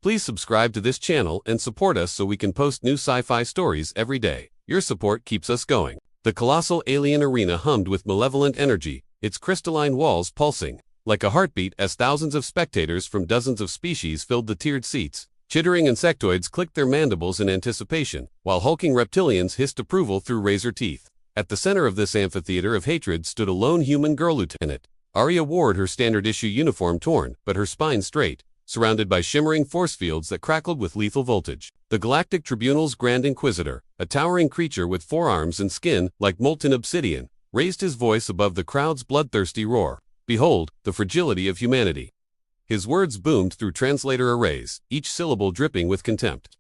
Please subscribe to this channel and support us so we can post new sci-fi stories every day. Your support keeps us going. The colossal alien arena hummed with malevolent energy, its crystalline walls pulsing like a heartbeat as thousands of spectators from dozens of species filled the tiered seats. Chittering insectoids clicked their mandibles in anticipation, while hulking reptilians hissed approval through razor teeth. At the center of this amphitheater of hatred stood a lone human girl lieutenant, Aria Ward, her standard-issue uniform torn, but her spine straight, surrounded by shimmering force fields that crackled with lethal voltage. The Galactic Tribunal's Grand Inquisitor, a towering creature with forearms and skin like molten obsidian, raised his voice above the crowd's bloodthirsty roar. Behold, the fragility of humanity. His words boomed through translator arrays, each syllable dripping with contempt.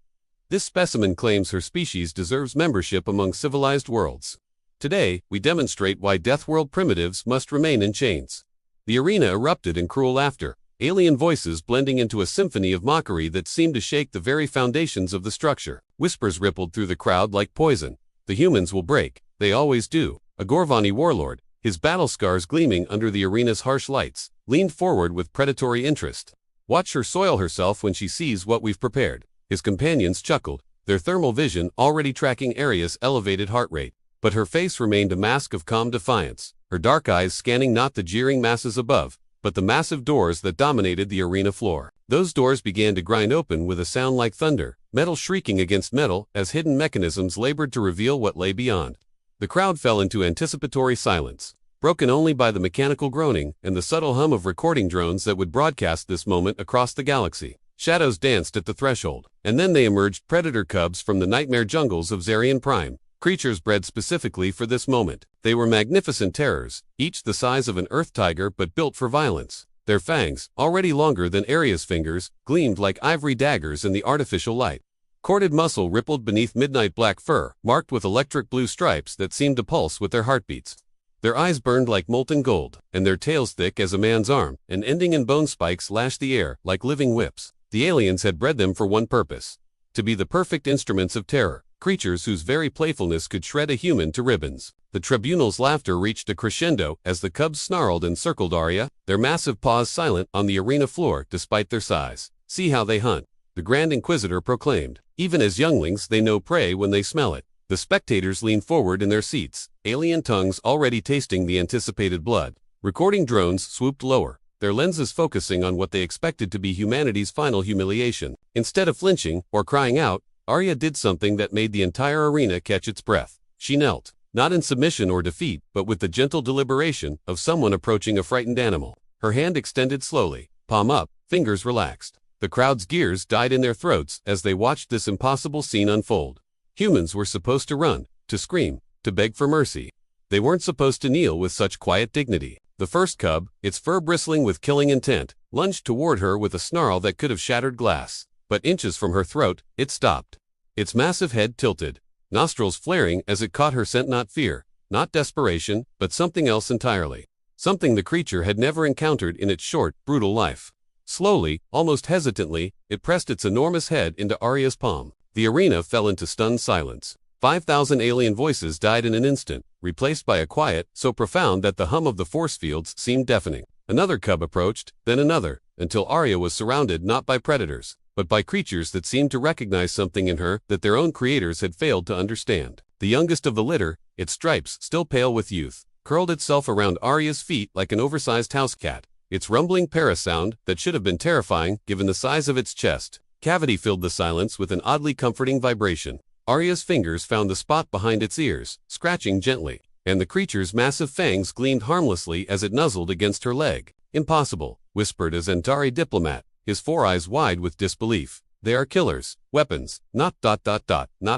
This specimen claims her species deserves membership among civilized worlds. Today, we demonstrate why Deathworld primitives must remain in chains. The arena erupted in cruel laughter, alien voices blending into a symphony of mockery that seemed to shake the very foundations of the structure. Whispers rippled through the crowd like poison. The humans will break, they always do. A Gorvani warlord, his battle scars gleaming under the arena's harsh lights, leaned forward with predatory interest. Watch her soil herself when she sees what we've prepared. His companions chuckled, their thermal vision already tracking Aria's elevated heart rate. But her face remained a mask of calm defiance, her dark eyes scanning not the jeering masses above, but the massive doors that dominated the arena floor. Those doors began to grind open with a sound like thunder, metal shrieking against metal as hidden mechanisms labored to reveal what lay beyond. The crowd fell into anticipatory silence, broken only by the mechanical groaning and the subtle hum of recording drones that would broadcast this moment across the galaxy. Shadows danced at the threshold, and then they emerged, predator cubs from the nightmare jungles of Zarian Prime, creatures bred specifically for this moment. They were magnificent terrors, each the size of an earth tiger but built for violence. Their fangs, already longer than Aria's fingers, gleamed like ivory daggers in the artificial light. Corded muscle rippled beneath midnight black fur, marked with electric blue stripes that seemed to pulse with their heartbeats. Their eyes burned like molten gold, and their tails thick as a man's arm, and ending in bone spikes lashed the air like living whips. The aliens had bred them for one purpose: to be the perfect instruments of terror, creatures whose very playfulness could shred a human to ribbons. The tribunal's laughter reached a crescendo as the cubs snarled and circled Aria, their massive paws silent on the arena floor despite their size. "See how they hunt," the Grand Inquisitor proclaimed. "Even as younglings they know prey when they smell it." The spectators leaned forward in their seats, alien tongues already tasting the anticipated blood. Recording drones swooped lower, their lenses focusing on what they expected to be humanity's final humiliation. Instead of flinching or crying out, Aria did something that made the entire arena catch its breath. She knelt, not in submission or defeat, but with the gentle deliberation of someone approaching a frightened animal. Her hand extended slowly, palm up, fingers relaxed. The crowd's gears died in their throats as they watched this impossible scene unfold. Humans were supposed to run, to scream, to beg for mercy. They weren't supposed to kneel with such quiet dignity. The first cub, its fur bristling with killing intent, lunged toward her with a snarl that could have shattered glass. But inches from her throat, it stopped. Its massive head tilted, nostrils flaring as it caught her scent. Not fear, not desperation, but something else entirely. Something the creature had never encountered in its short, brutal life. Slowly, almost hesitantly, it pressed its enormous head into Aria's palm. The arena fell into stunned silence. 5,000 alien voices died in an instant, replaced by a quiet so profound that the hum of the force fields seemed deafening. Another cub approached, then another, until Aria was surrounded not by predators, but by creatures that seemed to recognize something in her that their own creators had failed to understand. The youngest of the litter, its stripes still pale with youth, curled itself around Aria's feet like an oversized house cat. Its rumbling parasound, that should have been terrifying given the size of its chest, cavity filled the silence with an oddly comforting vibration. Aria's fingers found the spot behind its ears, scratching gently, and the creature's massive fangs gleamed harmlessly as it nuzzled against her leg. "Impossible," whispered a Zentari diplomat, his four eyes wide with disbelief. "They are killers, weapons, not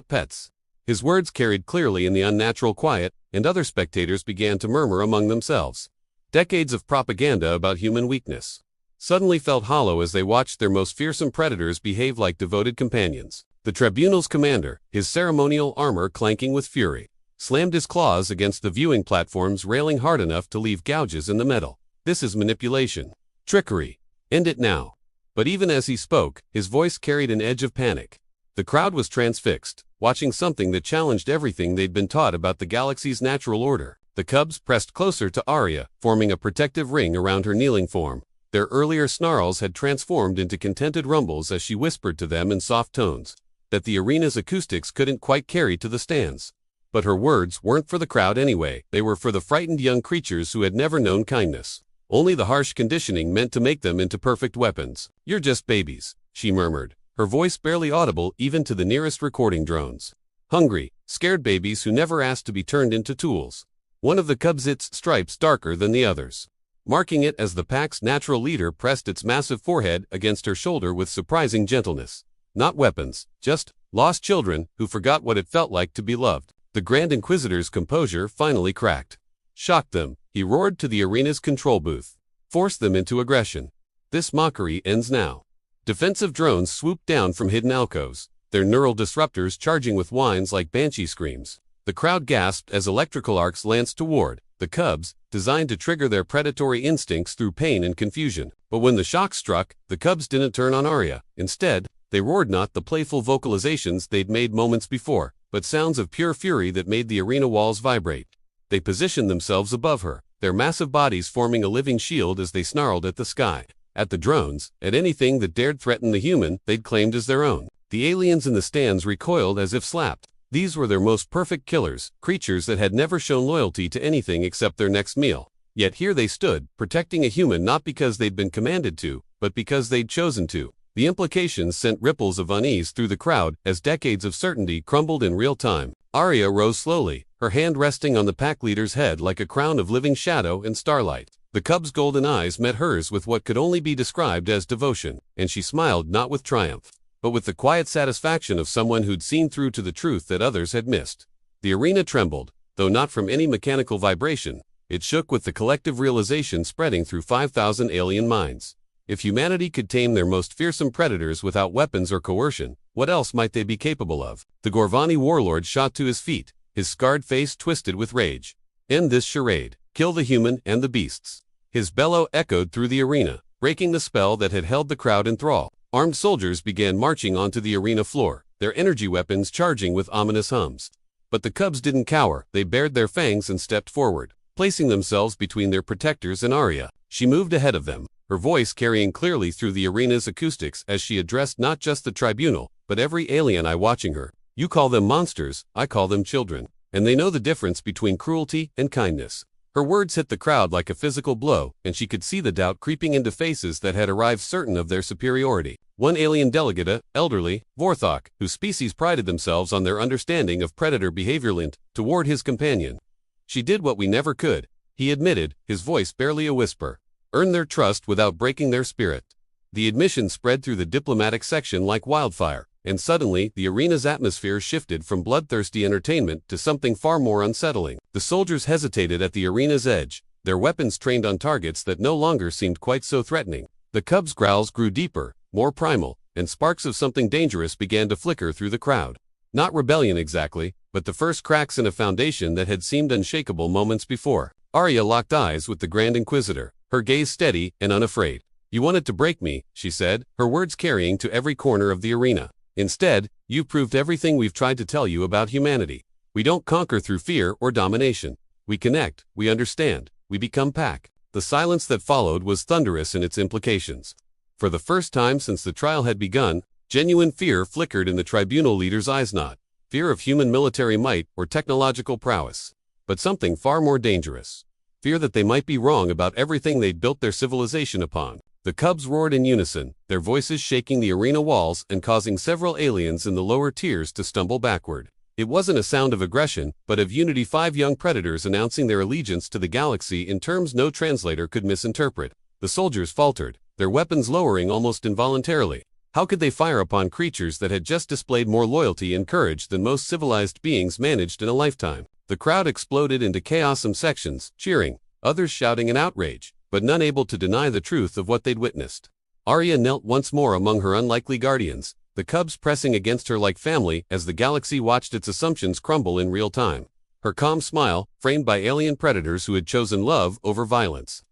pets." His words carried clearly in the unnatural quiet, and other spectators began to murmur among themselves. Decades of propaganda about human weakness suddenly felt hollow as they watched their most fearsome predators behave like devoted companions. The tribunal's commander, his ceremonial armor clanking with fury, slammed his claws against the viewing platform's railing hard enough to leave gouges in the metal. "This is manipulation. Trickery. End it now." But even as he spoke, his voice carried an edge of panic. The crowd was transfixed, watching something that challenged everything they'd been taught about the galaxy's natural order. The cubs pressed closer to Aria, forming a protective ring around her kneeling form. Their earlier snarls had transformed into contented rumbles as she whispered to them in soft tones that the arena's acoustics couldn't quite carry to the stands. But her words weren't for the crowd anyway. They were for the frightened young creatures who had never known kindness. Only the harsh conditioning meant to make them into perfect weapons. "You're just babies," she murmured, her voice barely audible even to the nearest recording drones. "Hungry, scared babies who never asked to be turned into tools." One of the cubs' stripes darker than the others, marking it as the pack's natural leader pressed its massive forehead against her shoulder with surprising gentleness. Not weapons, just lost children who forgot what it felt like to be loved. The Grand Inquisitor's composure finally cracked. "Shock them," he roared to the arena's control booth. "Force them into aggression. This mockery ends now." Defensive drones swooped down from hidden alcoves, their neural disruptors charging with whines like banshee screams. The crowd gasped as electrical arcs lanced toward the cubs, designed to trigger their predatory instincts through pain and confusion. But when the shock struck, the cubs didn't turn on Aria. Instead, they roared not the playful vocalizations they'd made moments before, but sounds of pure fury that made the arena walls vibrate. They positioned themselves above her, their massive bodies forming a living shield as they snarled at the sky, at the drones, at anything that dared threaten the human they'd claimed as their own. The aliens in the stands recoiled as if slapped. These were their most perfect killers, creatures that had never shown loyalty to anything except their next meal. Yet here they stood, protecting a human not because they'd been commanded to, but because they'd chosen to. The implications sent ripples of unease through the crowd as decades of certainty crumbled in real time. Aria rose slowly, her hand resting on the pack leader's head like a crown of living shadow and starlight. The cub's golden eyes met hers with what could only be described as devotion, and she smiled not with triumph, but with the quiet satisfaction of someone who'd seen through to the truth that others had missed. The arena trembled, though not from any mechanical vibration. It shook with the collective realization spreading through 5,000 alien minds. If humanity could tame their most fearsome predators without weapons or coercion, what else might they be capable of? The Gorvani warlord shot to his feet, his scarred face twisted with rage. "End this charade. Kill the human and the beasts." His bellow echoed through the arena, breaking the spell that had held the crowd in thrall. Armed soldiers began marching onto the arena floor, their energy weapons charging with ominous hums. But the cubs didn't cower. They bared their fangs and stepped forward, placing themselves between their protectors and Aria. She moved ahead of them, her voice carrying clearly through the arena's acoustics as she addressed not just the tribunal, but every alien watching her. "You call them monsters, I call them children, and they know the difference between cruelty and kindness." Her words hit the crowd like a physical blow, and she could see the doubt creeping into faces that had arrived certain of their superiority. One alien delegate, elderly, Vorthok, whose species prided themselves on their understanding of predator behavior, leaned toward his companion. "She did what we never could," he admitted, his voice barely a whisper. "Earn their trust without breaking their spirit." The admission spread through the diplomatic section like wildfire, and suddenly the arena's atmosphere shifted from bloodthirsty entertainment to something far more unsettling. The soldiers hesitated at the arena's edge, their weapons trained on targets that no longer seemed quite so threatening. The cubs' growls grew deeper, more primal, and sparks of something dangerous began to flicker through the crowd. Not rebellion exactly, but the first cracks in a foundation that had seemed unshakable moments before. Aria locked eyes with the Grand Inquisitor, her gaze steady and unafraid. "You wanted to break me," she said, her words carrying to every corner of the arena. "Instead, you've proved everything we've tried to tell you about humanity. We don't conquer through fear or domination. We connect, we understand, we become pack." The silence that followed was thunderous in its implications. For the first time since the trial had begun, genuine fear flickered in the tribunal leader's eyes, not fear of human military might or technological prowess, but something far more dangerous. Fear that they might be wrong about everything they'd built their civilization upon. The cubs roared in unison, their voices shaking the arena walls and causing several aliens in the lower tiers to stumble backward. It wasn't a sound of aggression, but of unity, 5 young predators announcing their allegiance to the galaxy in terms no translator could misinterpret. The soldiers faltered, their weapons lowering almost involuntarily. How could they fire upon creatures that had just displayed more loyalty and courage than most civilized beings managed in a lifetime? The crowd exploded into chaos sections, cheering, others shouting in outrage, but none able to deny the truth of what they'd witnessed. Aria knelt once more among her unlikely guardians, the cubs pressing against her like family as the galaxy watched its assumptions crumble in real time. Her calm smile, framed by alien predators who had chosen love over violence,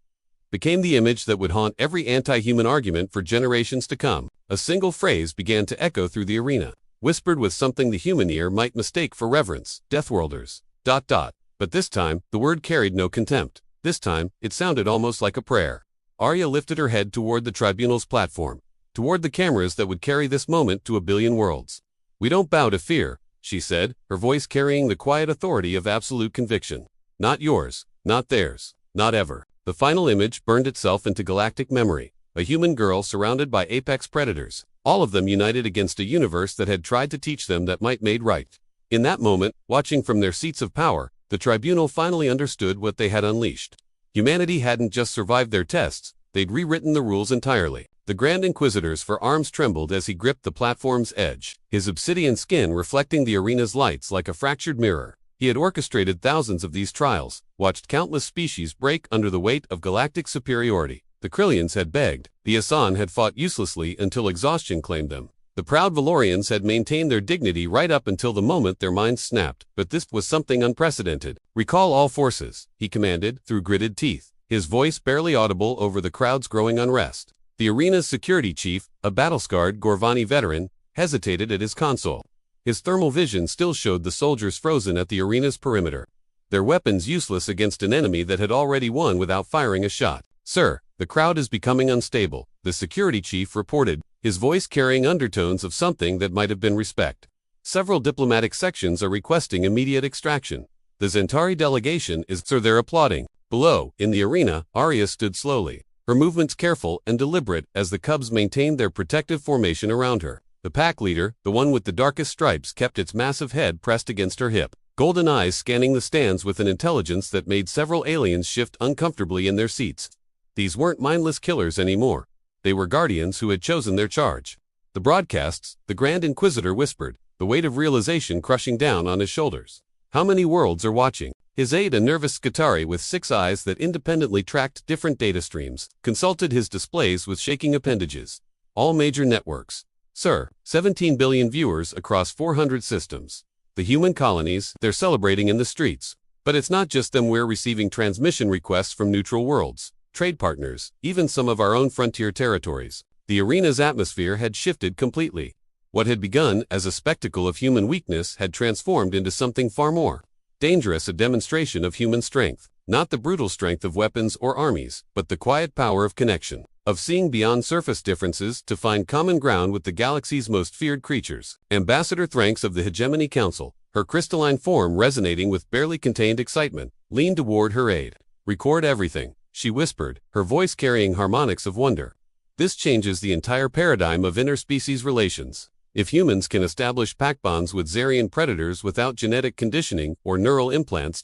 became the image that would haunt every anti-human argument for generations to come. A single phrase began to echo through the arena, whispered with something the human ear might mistake for reverence: "Deathworlders. .. But this time, the word carried no contempt. This time, it sounded almost like a prayer. Aria lifted her head toward the tribunal's platform, toward the cameras that would carry this moment to a billion worlds. "We don't bow to fear," she said, her voice carrying the quiet authority of absolute conviction. "Not yours, not theirs, not ever." The final image burned itself into galactic memory, a human girl surrounded by apex predators, all of them united against a universe that had tried to teach them that might made right. In that moment, watching from their seats of power, the tribunal finally understood what they had unleashed. Humanity hadn't just survived their tests, they'd rewritten the rules entirely. The Grand Inquisitor's forearms trembled as he gripped the platform's edge, his obsidian skin reflecting the arena's lights like a fractured mirror. He had orchestrated thousands of these trials, watched countless species break under the weight of galactic superiority. The Krillians had begged, the Asan had fought uselessly until exhaustion claimed them. The proud Valorians had maintained their dignity right up until the moment their minds snapped, but this was something unprecedented. "Recall all forces," he commanded through gritted teeth, his voice barely audible over the crowd's growing unrest. The arena's security chief, a battle-scarred Gorvani veteran, hesitated at his console. His thermal vision still showed the soldiers frozen at the arena's perimeter, their weapons useless against an enemy that had already won without firing a shot. "Sir, the crowd is becoming unstable," the security chief reported, his voice carrying undertones of something that might have been respect. "Several diplomatic sections are requesting immediate extraction. The Zentari delegation is..." "Sir, they're applauding." Below, in the arena, Aria stood slowly, her movements careful and deliberate as the cubs maintained their protective formation around her. The pack leader, the one with the darkest stripes, kept its massive head pressed against her hip, golden eyes scanning the stands with an intelligence that made several aliens shift uncomfortably in their seats. These weren't mindless killers anymore. They were guardians who had chosen their charge. "The broadcasts," the Grand Inquisitor whispered, the weight of realization crushing down on his shoulders. "How many worlds are watching?" His aide, a nervous Skitari with 6 eyes that independently tracked different data streams, consulted his displays with shaking appendages. "All major networks. Sir, 17 billion viewers across 400 systems. The human colonies, they're celebrating in the streets. But it's not just them, we're receiving transmission requests from neutral worlds, trade partners, even some of our own frontier territories." The arena's atmosphere had shifted completely. What had begun as a spectacle of human weakness had transformed into something far more dangerous, a demonstration of human strength. Not the brutal strength of weapons or armies, but the quiet power of connection, of seeing beyond surface differences to find common ground with the galaxy's most feared creatures. Ambassador Thranks of the Hegemony Council, her crystalline form resonating with barely contained excitement, leaned toward her aide. "Record everything," she whispered, her voice carrying harmonics of wonder. "This changes the entire paradigm of interspecies relations. If humans can establish pack bonds with Zarian predators without genetic conditioning or neural implants...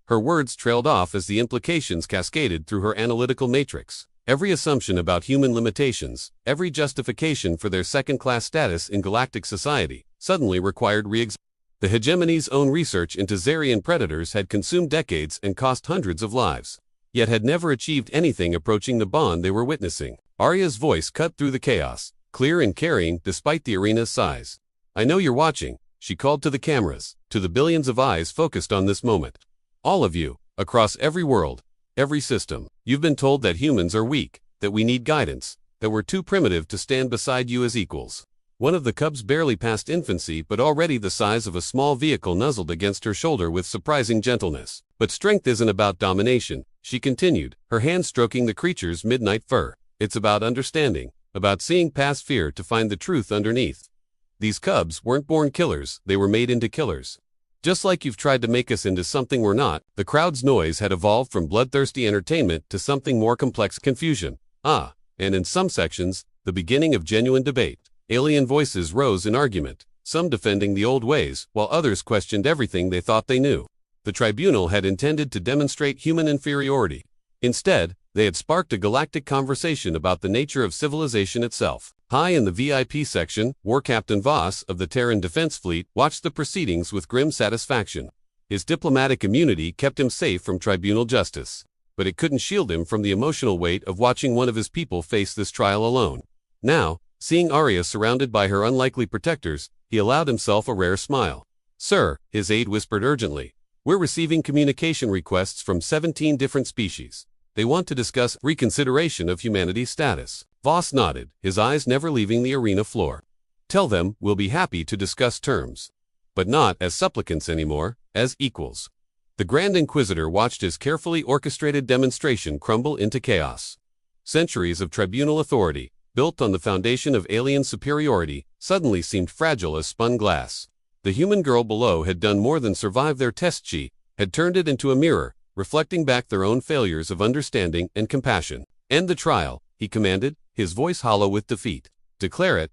Her words trailed off as the implications cascaded through her analytical matrix. Every assumption about human limitations, every justification for their second-class status in galactic society, suddenly required re-examination. The hegemony's own research into Zarian predators had consumed decades and cost hundreds of lives, yet had never achieved anything approaching the bond they were witnessing. Aria's voice cut through the chaos, clear and carrying despite the arena's size. "I know you're watching," she called to the cameras, to the billions of eyes focused on this moment. "All of you, across every world, every system. You've been told that humans are weak, that we need guidance, that we're too primitive to stand beside you as equals." One of the cubs, barely past infancy but already the size of a small vehicle, nuzzled against her shoulder with surprising gentleness. "But strength isn't about domination," she continued, her hand stroking the creature's midnight fur. "It's about understanding, about seeing past fear to find the truth underneath. These cubs weren't born killers, they were made into killers. Just like you've tried to make us into something we're not." The crowd's noise had evolved from bloodthirsty entertainment to something more complex: confusion. And in some sections, the beginning of genuine debate. Alien voices rose in argument, some defending the old ways, while others questioned everything they thought they knew. The tribunal had intended to demonstrate human inferiority. Instead, they had sparked a galactic conversation about the nature of civilization itself. High in the VIP section, War Captain Voss of the Terran Defense Fleet watched the proceedings with grim satisfaction. His diplomatic immunity kept him safe from tribunal justice, but it couldn't shield him from the emotional weight of watching one of his people face this trial alone. Now, seeing Aria surrounded by her unlikely protectors, he allowed himself a rare smile. "Sir," his aide whispered urgently, "we're receiving communication requests from 17 different species. They want to discuss reconsideration of humanity's status." Voss nodded, his eyes never leaving the arena floor. "Tell them we'll be happy to discuss terms, but not as supplicants anymore, as equals." The Grand Inquisitor watched his carefully orchestrated demonstration crumble into chaos. Centuries of tribunal authority, built on the foundation of alien superiority, suddenly seemed fragile as spun glass. The human girl below had done more than survive their test. She had turned it into a mirror, reflecting back their own failures of understanding and compassion. "End the trial," he commanded, his voice hollow with defeat. "Declare it,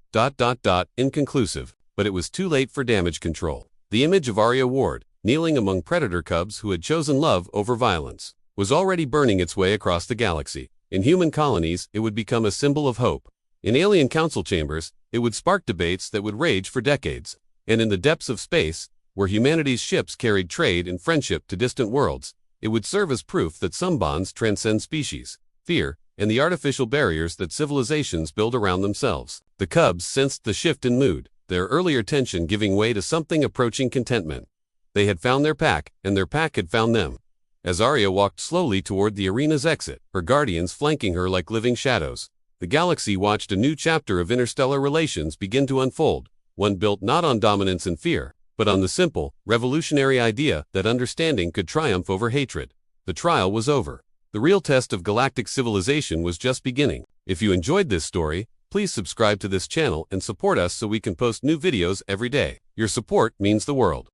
inconclusive." But it was too late for damage control. The image of Aria Ward, kneeling among predator cubs who had chosen love over violence, was already burning its way across the galaxy. In human colonies, it would become a symbol of hope. In alien council chambers, it would spark debates that would rage for decades. And in the depths of space, where humanity's ships carried trade and friendship to distant worlds, it would serve as proof that some bonds transcend species, fear, and the artificial barriers that civilizations build around themselves. The cubs sensed the shift in mood, their earlier tension giving way to something approaching contentment. They had found their pack, and their pack had found them. As Aria walked slowly toward the arena's exit, her guardians flanking her like living shadows, the galaxy watched a new chapter of interstellar relations begin to unfold, one built not on dominance and fear, but on the simple, revolutionary idea that understanding could triumph over hatred. The trial was over. The real test of galactic civilization was just beginning. If you enjoyed this story, please subscribe to this channel and support us so we can post new videos every day. Your support means the world.